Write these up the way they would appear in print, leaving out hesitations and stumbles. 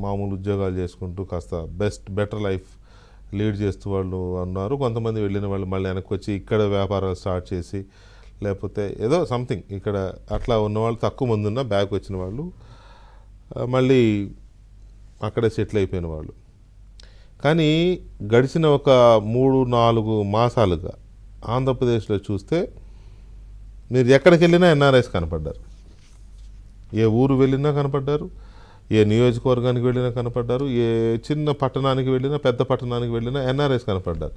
మామూలు ఉద్యోగాలు చేసుకుంటూ కాస్త బెటర్ లైఫ్ లీడ్ చేస్తూ వాళ్ళు ఉన్నారు. కొంతమంది వెళ్ళిన వాళ్ళు మళ్ళీ వెనక్కి వచ్చి ఇక్కడ వ్యాపారాలు స్టార్ట్ చేసి లేకపోతే ఏదో సంథింగ్ ఇక్కడ అట్లా ఉన్నవాళ్ళు తక్కువ మంది ఉన్న బ్యాక్ వచ్చిన వాళ్ళు మళ్ళీ అక్కడే సెటిల్ అయిపోయిన వాళ్ళు. కానీ గడిచిన ఒక 3-4 మాసాలుగా ఆంధ్రప్రదేశ్లో చూస్తే మీరు ఎక్కడికి వెళ్ళినా ఎన్ఆర్ఐస్ కనపడ్డారు. ఏ ఊరు వెళ్ళినా కనపడ్డారు, ఏ నియోజకవర్గానికి వెళ్ళినా కనపడ్డారు, ఏ చిన్న పట్టణానికి వెళ్ళినా పెద్ద పట్టణానికి వెళ్ళినా ఎన్ఆర్ఐస్ కనపడ్డారు.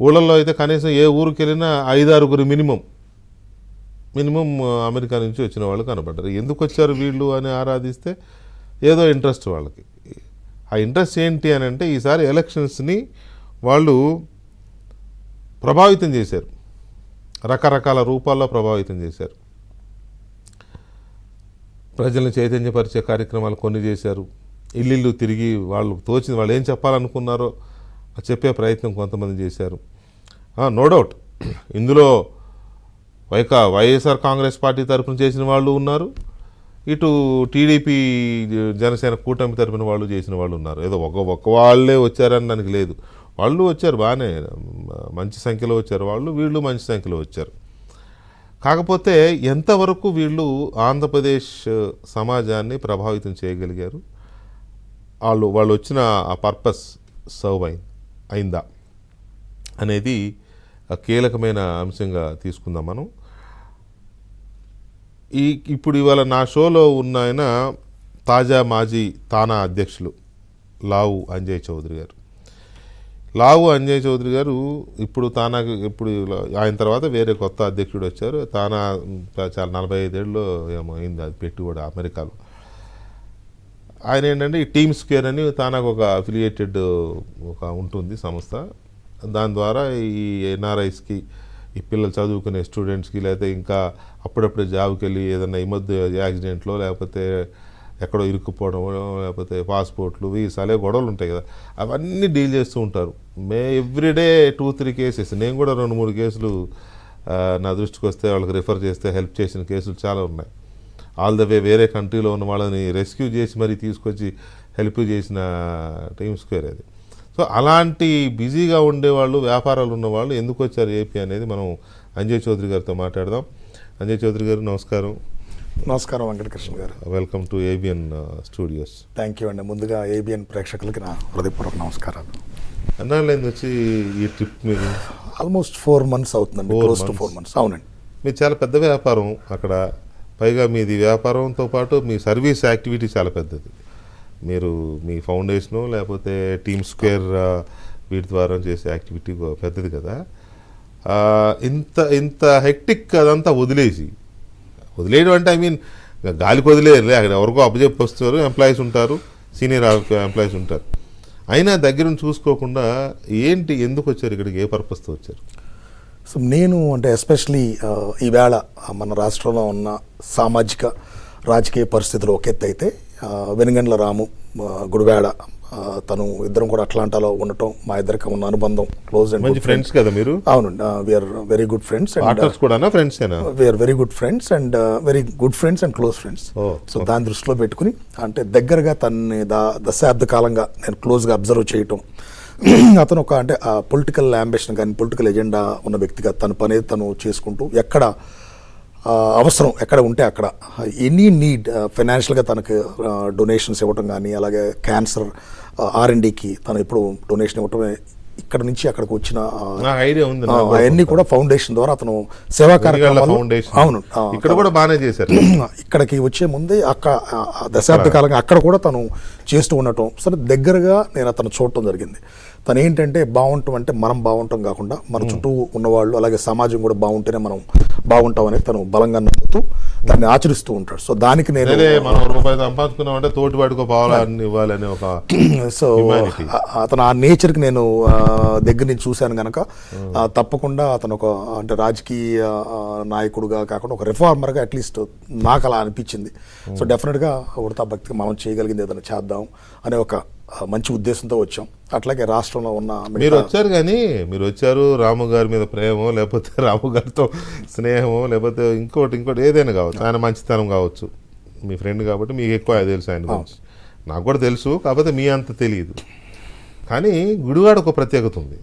ఊళ్ళల్లో అయితే కనీసం ఏ ఊరికి వెళ్ళినా 5-6 మినిమం అమెరికా నుంచి వచ్చిన వాళ్ళు కనపడ్డారు. ఎందుకు వచ్చారు వీళ్ళు అని ఆరాధిస్తే ఏదో ఇంట్రెస్ట్ వాళ్ళకి. ఆ ఇంట్రెస్ట్ ఏంటి అని అంటే ఈసారి ఎలక్షన్స్ని వాళ్ళు ప్రభావితం చేశారు, రకరకాల రూపాల్లో ప్రభావితం చేశారు. ప్రజలను చైతన్యపరిచే కార్యక్రమాలు కొన్ని చేశారు. ఇల్లు తిరిగి వాళ్ళు తోచింది వాళ్ళు ఏం చెప్పాలనుకున్నారో చెప్పే ప్రయత్నం కొంతమంది చేశారు. నో డౌట్ ఇందులో వైఎస్ఆర్ కాంగ్రెస్ పార్టీ తరఫున చేసిన వాళ్ళు ఉన్నారు, ఇటు టీడీపీ జనసేన కూటమి తరఫున వాళ్ళు చేసిన వాళ్ళు ఉన్నారు. ఏదో ఒక వాళ్ళే వచ్చారని దానికి లేదు, వాళ్ళు వచ్చారు బాగానే మంచి సంఖ్యలో వచ్చారు, వీళ్ళు మంచి సంఖ్యలో వచ్చారు. కాకపోతే ఎంతవరకు వీళ్ళు ఆంధ్రప్రదేశ్ సమాజాన్ని ప్రభావితం చేయగలిగారు, వాళ్ళు వచ్చిన ఆ పర్పస్ సర్వ్ అయిందా అనేది కీలకమైన అంశంగా తీసుకుందాం మనం. ఇప్పుడు ఇవాళ నా షోలో ఉన్న ఆయన తాజా మాజీ తానా అధ్యక్షులు లావు అంజయ్ చౌదరి గారు. ఇప్పుడు ఆయన తర్వాత వేరే కొత్త అధ్యక్షుడు వచ్చారు. తానా చాలా 45 ఏళ్ళలో ఏమో అయింది అది పెట్టి కూడా అమెరికాలో. ఆయన ఏంటంటే ఈ టీమ్ స్క్వేర్ అని తానాకు ఒక అఫిలియేటెడ్ ఉంటుంది సంస్థ. దాని ద్వారా ఈ ఎన్ఆర్ఐస్కి ఈ పిల్లలు చదువుకునే స్టూడెంట్స్కి లేకపోతే ఇంకా అప్పుడప్పుడే జాబ్కి వెళ్ళి ఏదైనా ఈ మధ్య యాక్సిడెంట్లో లేకపోతే ఎక్కడో ఇరుక్కుపోవడమో లేకపోతే పాస్పోర్ట్లు వీసాలే గొడవలు ఉంటాయి కదా, అవన్నీ డీల్ చేస్తూ ఉంటారు. Everyday 2-3 cases. నేను కూడా 2-3 కేసులు నా దృష్టికి వస్తే వాళ్ళకి రిఫర్ చేస్తే హెల్ప్ చేసిన కేసులు చాలా ఉన్నాయి. ఆల్ ద వే వేరే కంట్రీలో ఉన్న వాళ్ళని రెస్క్యూ చేసి మరీ తీసుకొచ్చి హెల్ప్ చేసిన టీమ్ స్క్వేర్ అది. సో అలాంటి బిజీగా ఉండేవాళ్ళు, వ్యాపారాలు ఉన్నవాళ్ళు ఎందుకు వచ్చారు ఏపీ అనేది మనం అంజయ్ చౌదరి గారితో మాట్లాడదాం. అంజయ్ చౌదరి గారు నమస్కారం. నమస్కారం వెంకటకృష్ణ గారు. Welcome to ABN studios. Thank you అండి. ముందుగా ఏబిఎన్ ప్రేక్షకులకి నా హృదయపూర్వక నమస్కారాలు. అన్నాళ్ళైంది వచ్చి ఈ ట్రిప్ మీరు? ఆల్మోస్ట్ 4 months అవుతుందండి. Close to 4 months. అవునండి. మీరు చాలా పెద్ద వ్యాపారం అక్కడ, పైగా మీది వ్యాపారంతో పాటు మీ సర్వీస్ యాక్టివిటీ చాలా పెద్దది. మీరు మీ ఫౌండేషను లేకపోతే టీమ్ స్క్వేర్ వీటి ద్వారా చేసే యాక్టివిటీ పెద్దది కదా. ఇంత హెక్టిక్ అదంతా వదిలేయడం అంటే ఐ మీన్ గాలికి వదిలేరు, అక్కడ ఎవరికో అప్పచెప్పి వస్తారు, ఎంప్లాయీస్ ఉంటారు, సీనియర్ ఎంప్లాయీస్ ఉంటారు. అయినా దగ్గరను చూసుకోకుండా ఎందుకు వచ్చారు ఇక్కడికి, ఏ పర్పస్తో వచ్చారు? సో నేను అంటే ఎస్పెషలీ ఈవేళ మన రాష్ట్రంలో ఉన్న సామాజిక రాజకీయ పరిస్థితులు ఒక ఎత్తు అయితే వెనుగండ్ల రాము, గుడివాడ తను ఇద్దరం కూడా అట్లాంటాలో ఉండటం, మా ఇద్దరికి ఉన్న అనుబంధం క్లోజ్ అండ్ ఫ్రెండ్స్ కదా మీరు? అవునండి. We are very good friends we are very good friends and close friends. So దాని దృష్టిలో పెట్టుకుని అంటే దగ్గరగా తనని దశాబ్ద కాలంగా నేను క్లోజ్గా అబ్జర్వ్ చేయటం, అతను ఒక అంటే పొలిటికల్ అంబిషన్ కానీ పొలిటికల్ ఎజెండా ఉన్న వ్యక్తిగా తన పని తను చేసుకుంటూ ఎక్కడ అవసరం ఎక్కడ ఉంటే అక్కడ ఎనీ నీడ్ ఫైనాన్షియల్గా తనకు డొనేషన్స్ ఇవ్వటం కానీ, అలాగే క్యాన్సర్ R&Dకి తను ఇప్పుడు డొనేషన్ ఇవ్వటమే, ఇక్కడ నుంచి అక్కడికి వచ్చిన అవన్నీ కూడా ఫౌండేషన్ ద్వారా అతను సేవా కార్యక్రమాలు. అవును, ఇక్కడ కూడా బాగానే చేశారు. ఇక్కడికి వచ్చే ముందే దశాబ్ద కాలంగా అక్కడ కూడా తను చేస్తూ ఉండటం, సరే దగ్గరగా నేను అతను చూడటం జరిగింది. తను ఏంటంటే బాగుంటాం అంటే మనం బాగుంటాం కాకుండా మన చుట్టూ ఉన్నవాళ్ళు అలాగే సమాజం కూడా బాగుంటేనే మనం బాగుంటాం అనేది తను బలంగా నమ్ముతూ దాన్ని ఆచరిస్తూ ఉంటాడు. సో దానికి నేను సో అతను ఆ నేచర్కి నేను దగ్గర నుంచి చూశాను కనుక తప్పకుండా అతను ఒక అంటే రాజకీయ నాయకుడుగా కాకుండా ఒక రిఫార్మర్గా అట్లీస్ట్ నాకు అలా అనిపించింది. సో డెఫినెట్గా ఉడతా భక్తిగా మనం చేయగలిగింది ఏదైనా చేద్దాం అనే ఒక మంచి ఉద్దేశంతో వచ్చాం. అట్లాగే రాష్ట్రంలో ఉన్న మీరు వచ్చారు, కానీ మీరు వచ్చారు రాము గారి మీద ప్రేమో లేకపోతే రాము గారితో స్నేహమో లేకపోతే ఇంకోటి ఏదైనా కావచ్చు, ఆయన మంచితనం కావచ్చు, మీ ఫ్రెండ్ కాబట్టి మీకు ఎక్కువ తెలుసు ఆయన గురించి. నాకు కూడా తెలుసు, కాకపోతే మీ అంత తెలియదు. కానీ గుడివాడ ఒక ప్రత్యేకత ఉంది.